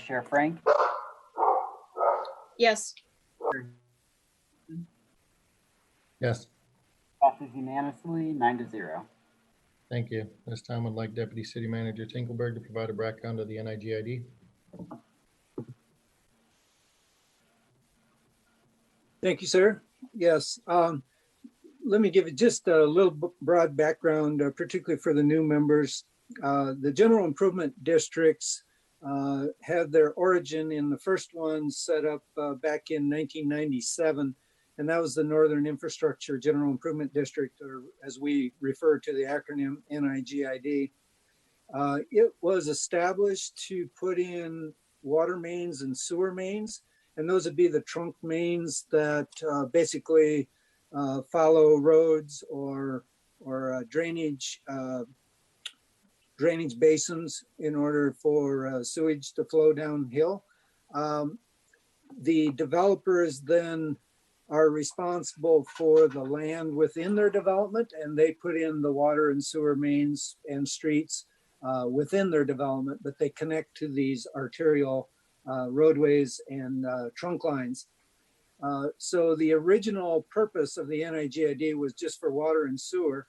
Vice Chair Frank. Yes. Yes. Passes unanimously, 9-0. Thank you. This time I'd like Deputy City Manager Tinkelberg to provide a background of the NIGID. Thank you, sir. Yes. Let me give you just a little broad background, particularly for the new members. The general improvement districts have their origin in the first one set up back in 1997, and that was the Northern Infrastructure General Improvement District, or as we refer to the acronym NIGID. It was established to put in water mains and sewer mains, and those would be the trunk mains that basically follow roads or drainage basins in order for sewage to flow downhill. The developers then are responsible for the land within their development, and they put in the water and sewer mains and streets within their development, but they connect to these arterial roadways and trunk lines. So the original purpose of the NIGID was just for water and sewer.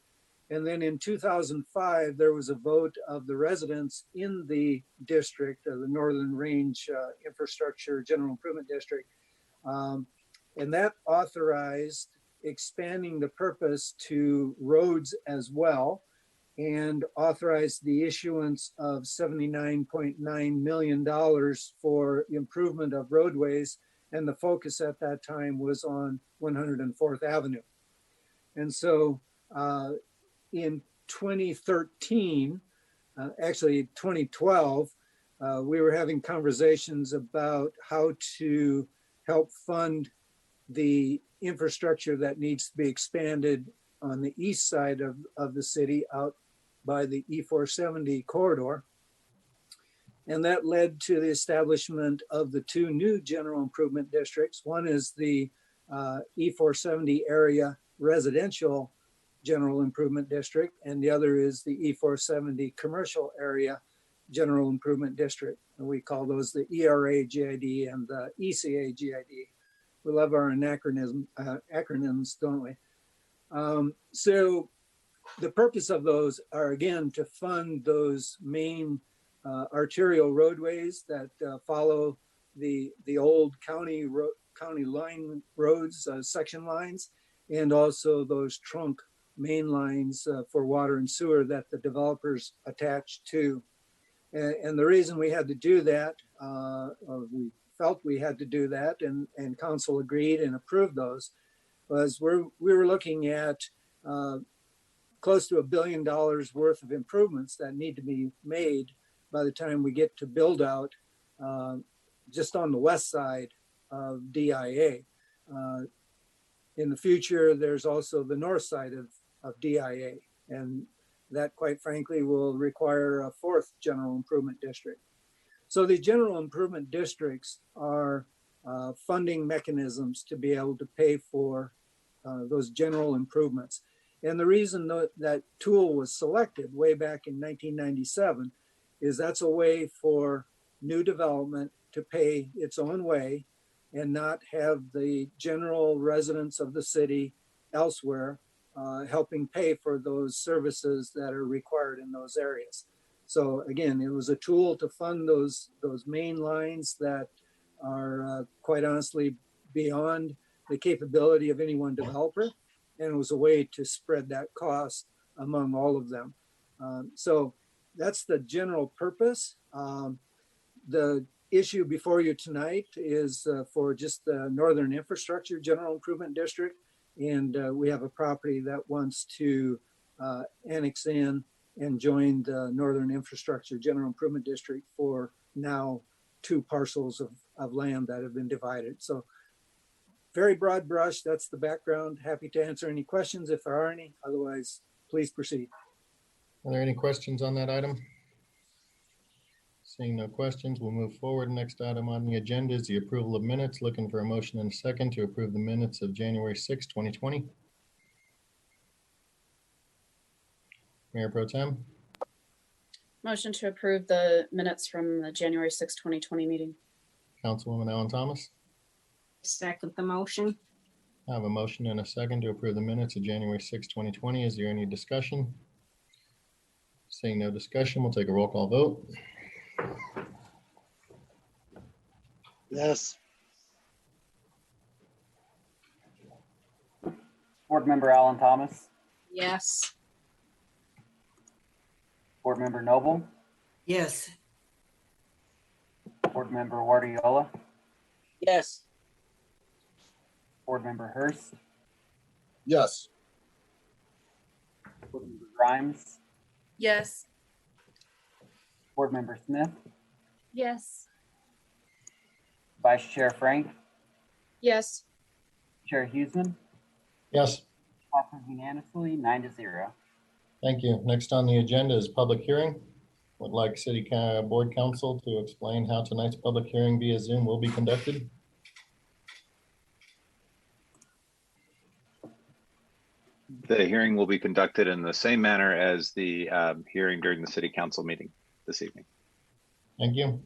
And then in 2005, there was a vote of the residents in the district, of the Northern Range Infrastructure General Improvement District. And that authorized expanding the purpose to roads as well, and authorized the issuance of $79.9 million for improvement of roadways. And the focus at that time was on 104th Avenue. And so in 2013, actually 2012, we were having conversations about how to help fund the infrastructure that needs to be expanded on the east side of the city out by the E470 corridor. And that led to the establishment of the two new general improvement districts. One is the E470 area residential general improvement district, and the other is the E470 commercial area general improvement district. And we call those the ERA GID and the ECA GID. We love our acronyms, don't we? So the purpose of those are, again, to fund those main arterial roadways that follow the old county line roads, section lines, and also those trunk main lines for water and sewer that the developers attach to. And the reason we had to do that, or we felt we had to do that, and council agreed and approved those, was we were looking at close to $1 billion worth of improvements that need to be made by the time we get to build out just on the west side of DIA. In the future, there's also the north side of DIA, and that, quite frankly, will require a fourth general improvement district. So the general improvement districts are funding mechanisms to be able to pay for those general improvements. And the reason that tool was selected way back in 1997 is that's a way for new development to pay its own way and not have the general residents of the city elsewhere helping pay for those services that are required in those areas. So again, it was a tool to fund those main lines that are quite honestly beyond the capability of any one developer. And it was a way to spread that cost among all of them. So that's the general purpose. The issue before you tonight is for just the Northern Infrastructure General Improvement District. And we have a property that wants to annex in and join the Northern Infrastructure General Improvement District for now 2 parcels of land that have been divided. So very broad brush, that's the background. Happy to answer any questions if there are any. Otherwise, please proceed. Are there any questions on that item? Seeing no questions, we'll move forward. Next item on the agenda is the approval of minutes. Looking for a motion and a second to approve the minutes of January 6, 2020. Mayor Pro Tem. Motion to approve the minutes from the January 6, 2020 meeting. Councilwoman Allen Thomas. Second the motion. I have a motion and a second to approve the minutes of January 6, 2020. Is there any discussion? Seeing no discussion, we'll take a roll call vote. Yes. Board Member Allen Thomas, Yes. Board Member Noble, yes, Board Member Guardiola, Yes. Board Member Hurst, Yes. Board Member Grimes, Yes. Board Member Smith, Yes. Vice Chair Frank, Yes. Chair Huseman, Yes, passes unanimously 9-0. thank you. Next on the agenda is public hearing. Would like City Board Council to explain how tonight's public hearing via Zoom will be conducted. The hearing will be conducted in the same manner as the hearing during the city council meeting this evening. Thank you.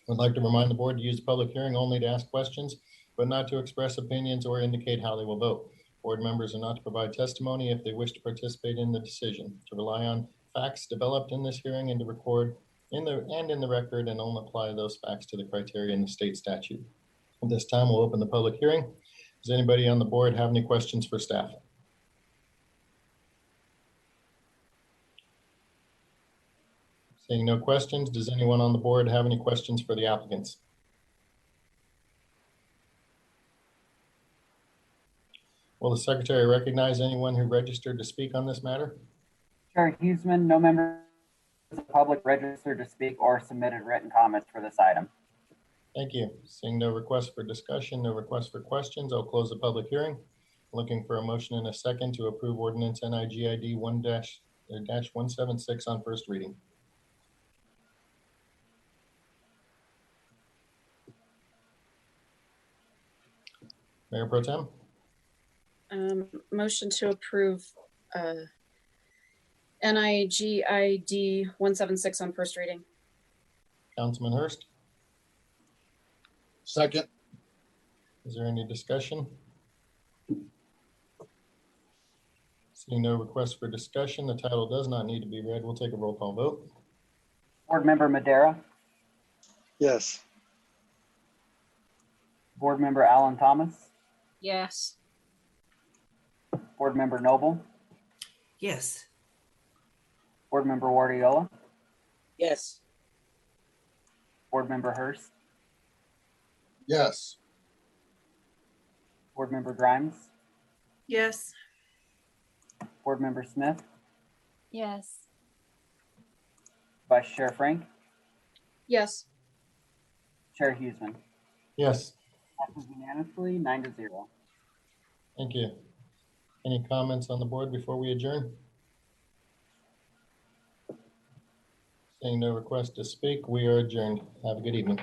Would like to remind the board to use the public hearing only to ask questions, but not to express opinions or indicate how they will vote. Board members are not to provide testimony if they wish to participate in the decision, to rely on facts developed in this hearing and to record in the record and only apply those facts to the criteria in the state statute. At this time, we'll open the public hearing. Does anybody on the board have any questions for staff? Seeing no questions, does anyone on the board have any questions for the applicants? Will the secretary recognize anyone who registered to speak on this matter? Chair Huseman, no members of the public registered to speak or submitted written comments for this item. Thank you. Seeing no request for discussion, no request for questions, I'll close the public hearing. Looking for a motion and a second to approve ordinance NIGID 1-176 on first reading. Mayor Pro Tem? Motion to approve NIGID 176 on first reading. Councilman Hurst? Second. Is there any discussion? Seeing no request for discussion, the title does not need to be read. We'll take a roll call vote. Board Member Madera, Yes. Board Member Allen Thomas, Yes. Board Member Noble, yes, Board Member Guardiola, Yes. Board Member Hurst, Yes. Board Member Grimes, Yes. Board Member Smith, Yes. Vice Chair Frank, Yes. Chair Huseman. Yes, Passes unanimously 9-0. thank you. Any comments on the board before we adjourn? Seeing no request to speak, we are adjourned. Have a good evening.